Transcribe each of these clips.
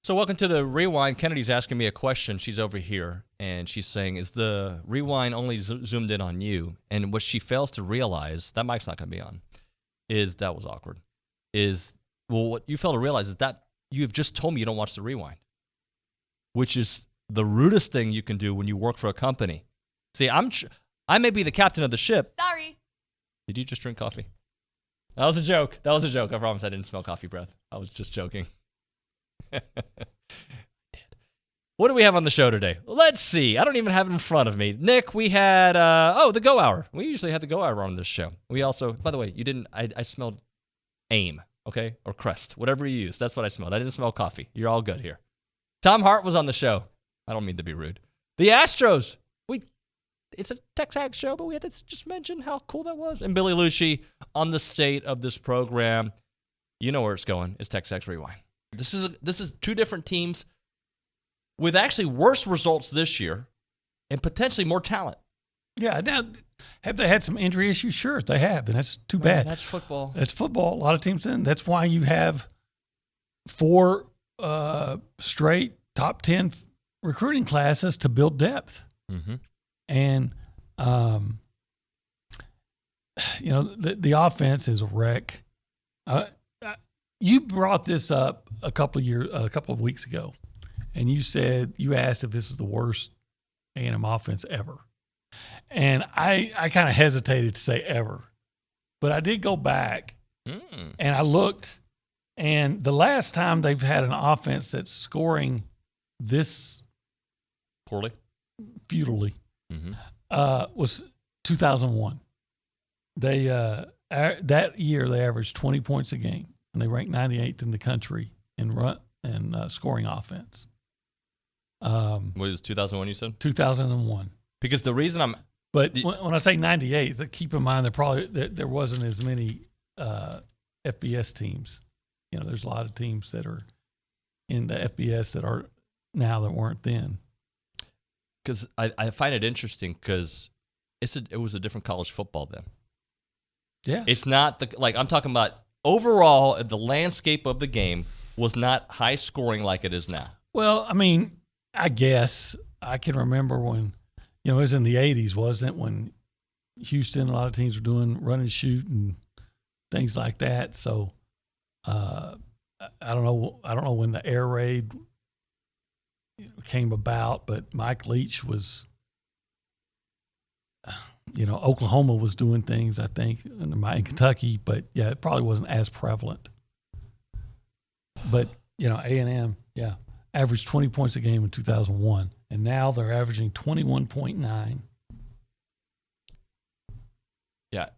So welcome to the Rewind. Kennedy's asking me a question. She's over here, and she's saying, is the Rewind only zoomed in on you? And what she fails to realize, that mic's not going to be on, that was awkward, what you fail to realize is that you have just told me you don't watch the Rewind, which is the rudest thing you can do when you work for a company. See, I may be the captain of the ship. Sorry. Did you just drink coffee? That was a joke. I promise I didn't smell coffee breath. I was just joking. What do we have on the show today? Let's see. I don't even have it in front of me. Nick, we had, the Go Hour. We usually have the Go Hour on this show. We also, by the way, I smelled AIM, okay? Or Crest, whatever you use. That's what I smelled. I didn't smell coffee. You're all good here. Tom Hart was on the show. I don't mean to be rude. The Astros. It's a TexAgs show, but we had to just mention how cool that was. And Billy Liucci on the state of this program. You know where it's going. It's TexAgs Rewind. This is two different teams with actually worse results this year and potentially more talent. Yeah. Now, have they had some injury issues? Sure, they have, and that's too bad. That's football. That's football. A lot of teams in. That's why you have 4 straight top 10 recruiting classes to build depth. Mm-hmm. And, the offense is a wreck. You brought this up a couple of weeks ago, and you asked if this is the worst A&M offense ever. And I kind of hesitated to say ever, but I did go back and I looked, and the last time they've had an offense that's scoring this poorly, futilely, was 2001. They that year they averaged 20 points a game, and they ranked 98th in the country in run and scoring offense. What was 2001? You said 2001. Because the reason when I say 98, keep in mind there wasn't as many FBS teams. There's a lot of teams that are in the FBS that are now that weren't then. Because I find it interesting because it was a different college football then. Yeah. It's not I'm talking about overall the landscape of the game was not high scoring like it is now. Well, I mean, I guess I can remember when, it was in the 80s, wasn't it? When Houston, a lot of teams were doing run and shoot and things like that. So I don't know when the air raid came about, but Mike Leach was, Oklahoma was doing things, I think, in Kentucky, but yeah, it probably wasn't as prevalent. But, A&M, yeah, averaged 20 points a game in 2001, and now they're averaging 21.9. Yeah.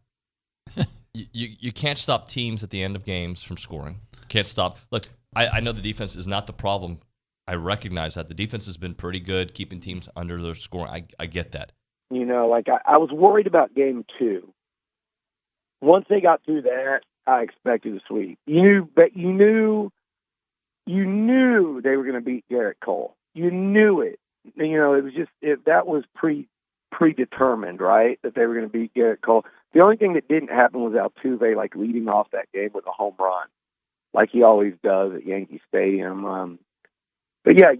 You can't stop teams at the end of games from scoring. Can't stop. Look, I know the defense is not the problem. I recognize that. The defense has been pretty good, keeping teams under their scoring. I get that. I was worried about game 2. Once they got through that, I expected a sweep. You knew they were going to beat Garrett Cole. You knew it. It was just that was predetermined, right? That they were going to beat Garrett Cole. The only thing that didn't happen was Altuve leading off that game with a home run, like he always does at Yankee Stadium. But yeah,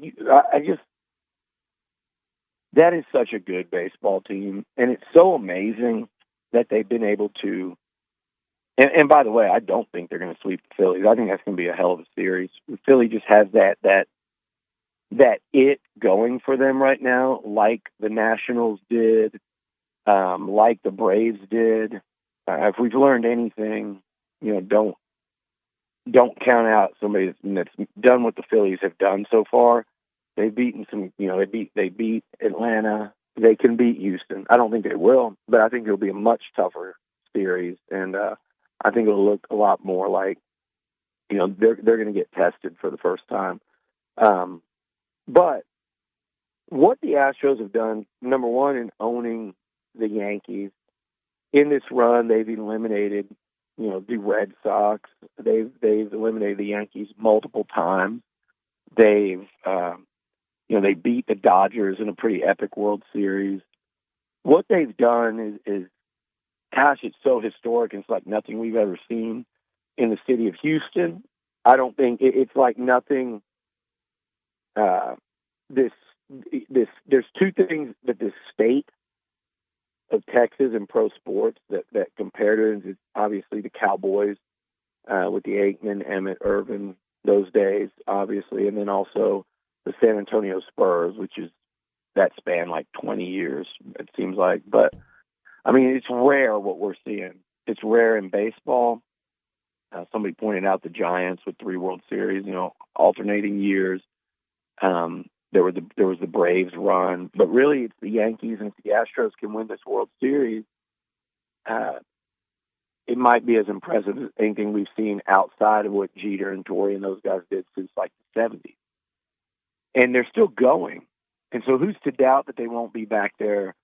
that is such a good baseball team, and it's so amazing that they've been able to. And by the way, I don't think they're going to sweep the Phillies. I think that's going to be a hell of a series. Philly just has that it going for them right now, like the Nationals did, like the Braves did. If we've learned anything, don't count out somebody that's done what the Phillies have done so far. They've beaten some, they beat Atlanta. They can beat Houston. I don't think they will, but I think it'll be a much tougher series, and I think it'll look a lot more like, they're going to get tested for the first time. But what the Astros have done, number one, in owning the Yankees in this run, they've eliminated, the Red Sox. They've eliminated the Yankees multiple times. They've they beat the Dodgers in a pretty epic World Series. What they've done is gosh, it's so historic. It's like nothing we've ever seen in the city of Houston. I don't think it's like nothing there's two things that this state of Texas and pro sports that compare to it. It's obviously the Cowboys with the Aikman, Emmett, Irvin, those days, obviously, and then also the San Antonio Spurs, which is that span like 20 years, it seems like. But I mean, it's rare what we're seeing. It's rare in baseball. Somebody pointed out the Giants with 3 World Series, alternating years. There was the Braves run, but really it's the Yankees, and if the Astros can win this World Series, it might be as impressive as anything we've seen outside of what Jeter and Torrey and those guys did since like the 70s. And they're still going. And so who's to doubt that they won't be back there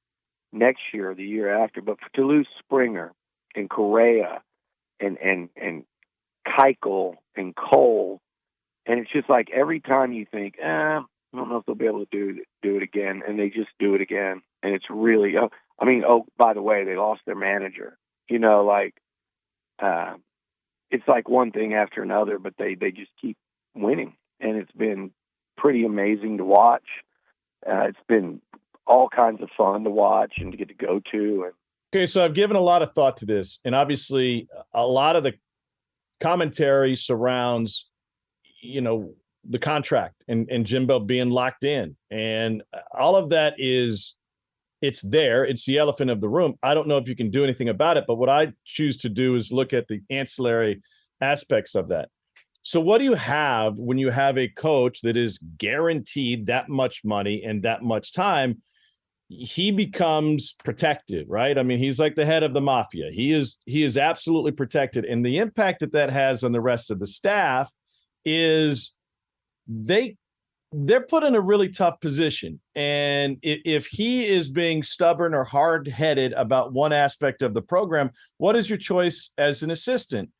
next year or the year after? But to lose Springer and Correa and Keuchel and Cole, and it's just like every time you think, I don't know if they'll be able to do it again, and they just do it again. And it's really, by the way, they lost their manager. It's like one thing after another, but they just keep winning, and it's been pretty amazing to watch. It's been all kinds of fun to watch and to get to go to. Okay, so I've given a lot of thought to this, and obviously a lot of the commentary surrounds, the contract and Jimbo being locked in, and all of that it's there. It's the elephant of the room. I don't know if you can do anything about it, but what I choose to do is look at the ancillary aspects of that. So what do you have when you have a coach that is guaranteed that much money and that much time? He becomes protected, right? I mean, he's like the head of the mafia. He is absolutely protected. And the impact that has on the rest of the staff is they're put in a really tough position. And if he is being stubborn or hard-headed about one aspect of the program, what is your choice as an assistant?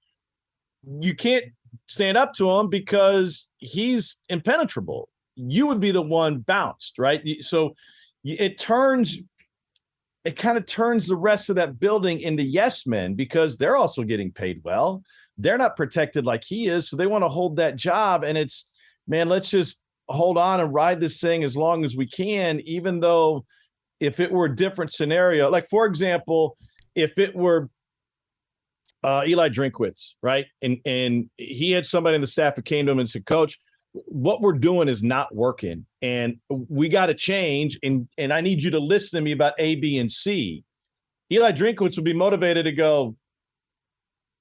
You can't stand up to him because he's impenetrable. You would be the one bounced, right? So it kind of turns the rest of that building into yes men because they're also getting paid well. They're not protected like he is. So they want to hold that job. And it's, man, let's just hold on and ride this thing as long as we can, even though if it were a different scenario, like for example, if it were Eli Drinkwitz, right? And he had somebody in the staff who came to him and said, Coach, what we're doing is not working and we got to change. And I need you to listen to me about A, B, and C. Eli Drinkwitz would be motivated to go,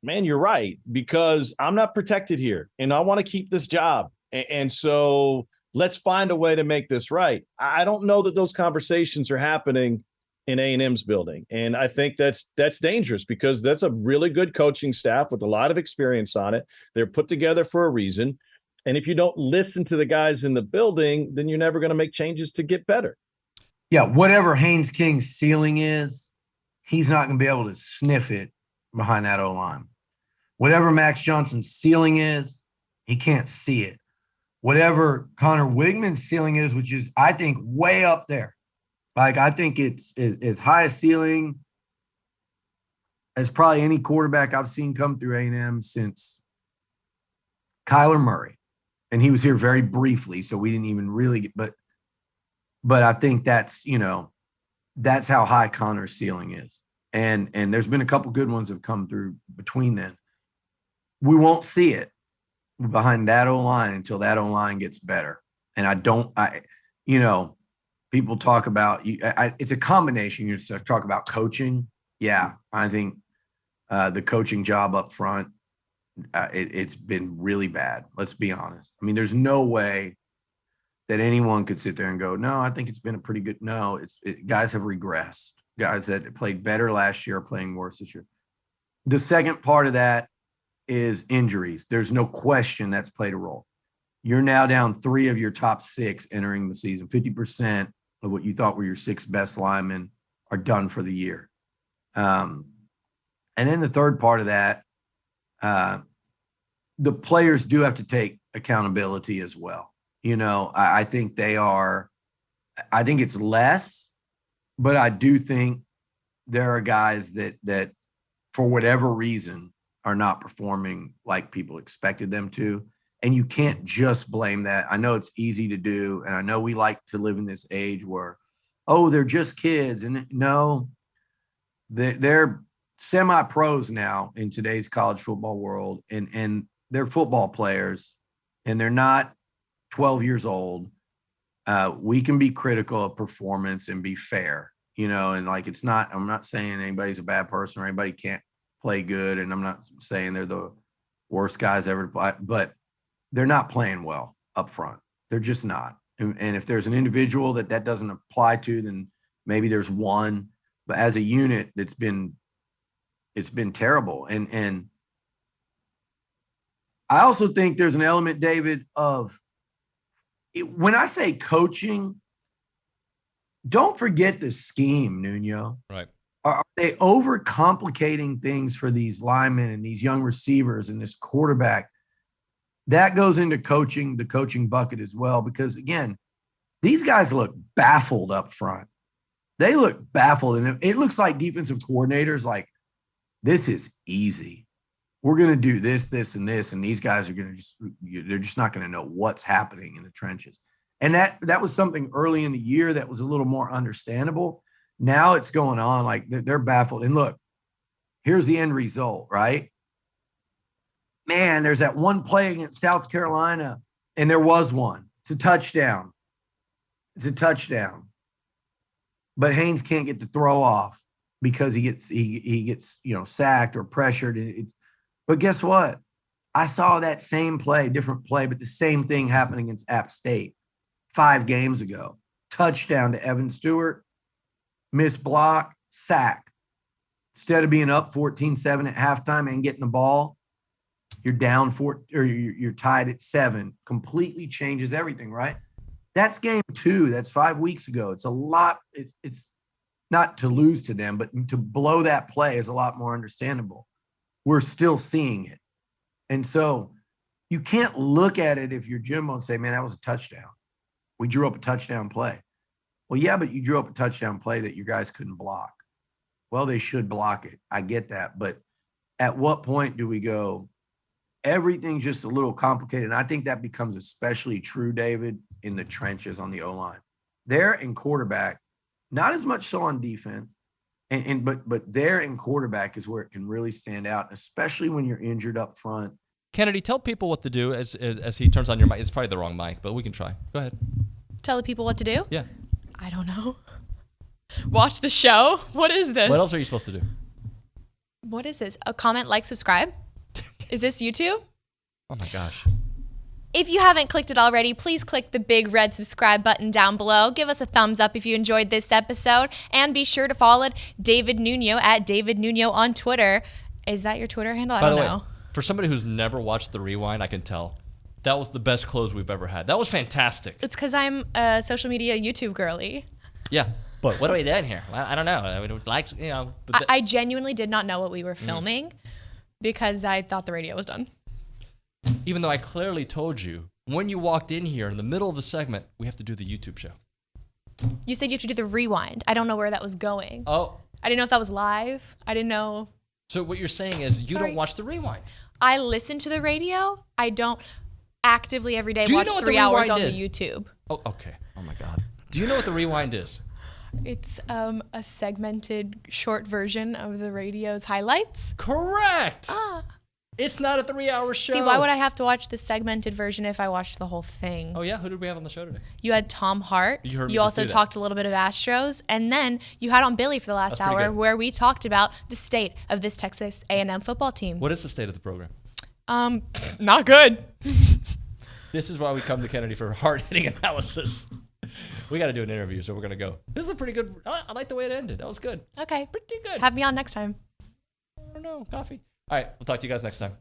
man, you're right, because I'm not protected here and I want to keep this job. And so let's find a way to make this right. I don't know that those conversations are happening in A&M's building. And I think that's dangerous because that's a really good coaching staff with a lot of experience on it. They're put together for a reason. And if you don't listen to the guys in the building, then you're never going to make changes to get better. Yeah, whatever Haynes King's ceiling is, he's not going to be able to sniff it behind that O-line. Whatever Max Johnson's ceiling is, he can't see it. Whatever Connor Wigman's ceiling is, which is, I think, way up there. Like, I think it's as high a ceiling as probably any quarterback I've seen come through A&M since Kyler Murray. And he was here very briefly, so we didn't even really get, but I think that's how high Connor's ceiling is. And there's been a couple good ones that have come through between then. We won't see it behind that O-line until that O-line gets better. And people talk about it's a combination. You just talk about coaching. Yeah, I think the coaching job up front, it's been really bad. Let's be honest. I mean, there's no way that anyone could sit there and go, no, I think it's been a pretty good. No, guys have regressed. Guys that played better last year are playing worse this year. The second part of that is injuries. There's no question that's played a role. You're now down 3 of your top 6 entering the season. 50% of what you thought were your 6 best linemen are done for the year. And then the third part of that, the players do have to take accountability as well. I think I think it's less, but I do think there are guys that for whatever reason are not performing like people expected them to. And you can't just blame that. I know it's easy to do. And I know we like to live in this age where, oh, they're just kids. And no, they're semi-pros now in today's college football world. And they're football players and they're not 12 years old. We can be critical of performance and be fair, and like, I'm not saying anybody's a bad person or anybody can't play good. And I'm not saying they're the worst guys ever to play, but they're not playing well up front. They're just not. And if there's an individual that doesn't apply to, then maybe there's one, but as a unit, it's been terrible. And I also think there's an element, David, of when I say coaching, don't forget the scheme, Nuno. Right. Are they overcomplicating things for these linemen and these young receivers and this quarterback? That goes into coaching, the coaching bucket as well, because again, these guys look baffled up front. They look baffled. And it looks like defensive coordinators like, this is easy. We're going to do this, this, and this. And these guys are going to they're just not going to know what's happening in the trenches. And that was something early in the year that was a little more understandable. Now it's going on like they're baffled. And look, here's the end result, right? Man, there's that one play against South Carolina, and there was one. It's a touchdown. But Haynes can't get the throw off because he gets sacked or pressured. But guess what? I saw that same play, different play, but the same thing happened against App State 5 games ago. Touchdown to Evan Stewart, missed block, sack. Instead of being up 14-7 at halftime and getting the ball, you're down 4 or you're tied at 7. Completely changes everything, right? That's game 2. That's 5 weeks ago. It's a lot. It's not to lose to them, but to blow that play is a lot more understandable. We're still seeing it. And so you can't look at it if you're Jimbo and say, man, that was a touchdown. We drew up a touchdown play. Well, yeah, but you drew up a touchdown play that your guys couldn't block. Well, they should block it. I get that. But at what point do we go, everything's just a little complicated? And I think that becomes especially true, David, in the trenches on the O-line. There in quarterback, not as much so on defense, but there in quarterback is where it can really stand out, especially when you're injured up front. Kennedy, tell people what to do as he turns on your mic. It's probably the wrong mic, but we can try. Go ahead. Tell the people what to do? Yeah. I don't know. Watch the show? What is this? What else are you supposed to do? What is this? A comment, like, subscribe? Is this YouTube? Oh my gosh. If you haven't clicked it already, please click the big red subscribe button down below. Give us a thumbs up if you enjoyed this episode. And be sure to follow David Nuno at David Nuno on Twitter. Is that your Twitter handle? I don't know. For somebody who's never watched The Rewind, I can tell. That was the best close we've ever had. That was fantastic. It's because I'm a social media YouTube girly. Yeah. But what are we doing here? I don't know. I mean, like, I genuinely did not know what we were filming because I thought the radio was done. Even though I clearly told you when you walked in here in the middle of the segment, we have to do the YouTube show. You said you have to do the rewind. I don't know where that was going. Oh. I didn't know if that was live. I didn't know. So what you're saying is you don't watch the rewind. I listen to the radio. I don't actively every day watch 3 hours on the YouTube. Oh, okay. Oh my God. Do you know what the rewind is? It's a segmented short version of the radio's highlights. Correct. It's not a 3-hour show. See, why would I have to watch the segmented version if I watched the whole thing? Oh, yeah? Who did we have on the show today? You had Tom Hart. You heard me You also say that. talked a little bit of Astros. And then you had on Billy for the last That's pretty hour good. where we talked about the state of this Texas A&M football team. What is the state of the program? Not good. This is why we come to Kennedy for hard-hitting analysis. We got to do an interview, so we're going to go. This is a pretty good. I like the way it ended. That was good. Okay. Pretty good. Have me on next time. I don't know. Coffee. All right. We'll talk to you guys next time.